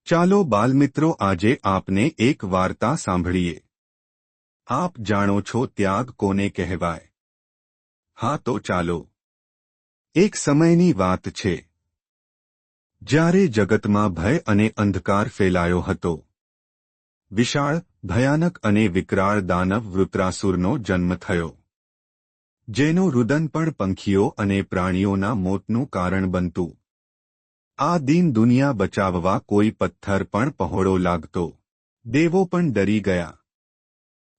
ચાલો બાલમિત્રો, આજે આપને એક વાર્તા સાંભળીએ। આપ જાણો છો ત્યાગ કોને કહેવાય? હા, તો ચાલો। એક સમયની વાત છે જ્યારે જગતમાં ભય અને અંધકાર ફેલાયો હતો। વિશાળ, ભયાનક અને વિકરાળ દાનવ વૃત્રાસુરનો જન્મ થયો, જેનું રુદન પણ પંખીઓ અને પ્રાણીઓના મોતનું કારણ બનતું। આ દીન દુનિયા બચાવવા કોઈ પથ્થર પણ પહોળો લાગતો। દેવો પણ ડરી ગયા।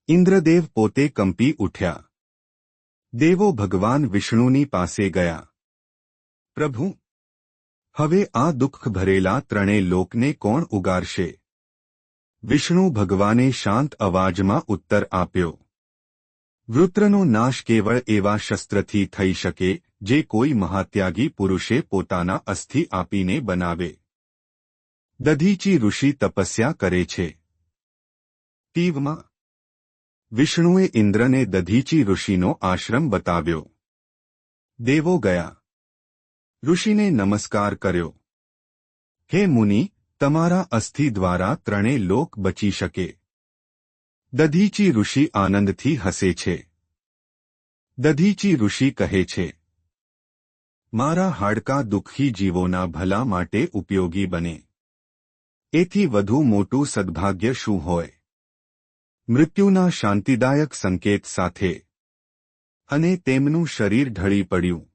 ઇન્દ્રદેવ પોતે કંપી ઉઠ્યા। દેવો ભગવાન વિષ્ણુની પાસે ગયા। પ્રભુ, હવે આ દુઃખ ભરેલા ત્રણેય લોકને કોણ ઉગારશે? વિષ્ણુ ભગવાને શાંત અવાજમાં ઉત્તર આપ્યો, વૃત્રનો નાશ કેવળ એવા શસ્ત્રથી થઈ શકે જે કોઈ મહાત્યાગી પુરુષે પોતાના અસ્થિ આપીને બનાવે। દધીચી ઋષિ તપસ્યા કરે છે। તીવમાં વિષ્ણુએ ઇન્દ્રને દધીચી ઋષિનો આશ્રમ બતાવ્યો। દેવો ગયા, ઋષિને નમસ્કાર કર્યો। હે મુનિ, તમારા અસ્થિ દ્વારા ત્રણેય લોક બચી શકે। દધીચી ઋષિ આનંદથી હસે છે। દધીચી ઋષિ કહે છે, મારા હાડકાં દુઃખી જીવોના ભલા માટે ઉપયોગી બને, એથી વધુ મોટું સદભાગ્ય શું હોય? મૃત્યુના શાંતિદાયક સંકેત સાથે અને તેમનું શરીર ઢળી પડ્યું।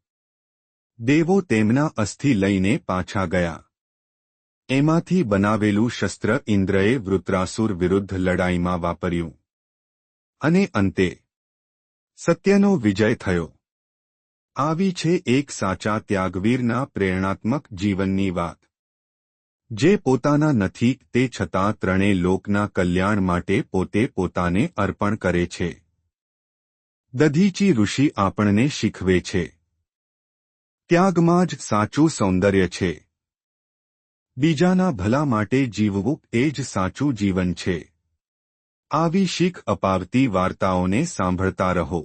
દેવો તેમના અસ્થિ લઈને પાછા ગયા। એમાંથી બનાવેલું શસ્ત્ર ઇન્દ્રએ વૃત્રાસુર વિરુદ્ધ લડાઈમાં વાપર્યું અને અંતે સત્યનો વિજય થયો। આવી છે એક સાચા ત્યાગવીરના પ્રેરણાત્મક જીવનની વાત, જે પોતાના નથી તે છતાં ત્રણેય લોકના કલ્યાણ માટે પોતે પોતાને અર્પણ કરે છે। દધીચી ઋષિ આપણને શીખવે છે, ત્યાગમાં જ સાચું સૌંદર્ય છે। બીજાના ભલા માટે જીવવું એ જ સાચું જીવન છે। આવી શીખ અપાવતી વાર્તાઓને સાંભળતા રહો।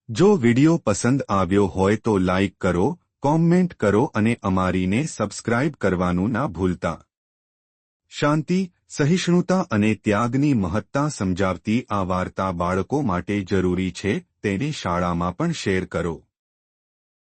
જો વિડિયો પસંદ આવ્યો હોય તો લાઇક કરો, કોમેન્ટ કરો અને અમારીને સબસ્ક્રાઇબ કરવાનું ના ભૂલતા। શાંતિ, સહિષ્ણુતા અને ત્યાગની મહત્તા સમજાવતી આ વાર્તા બાળકો માટે જરૂરી છે, તેને શાળામાં પણ શેર કરો।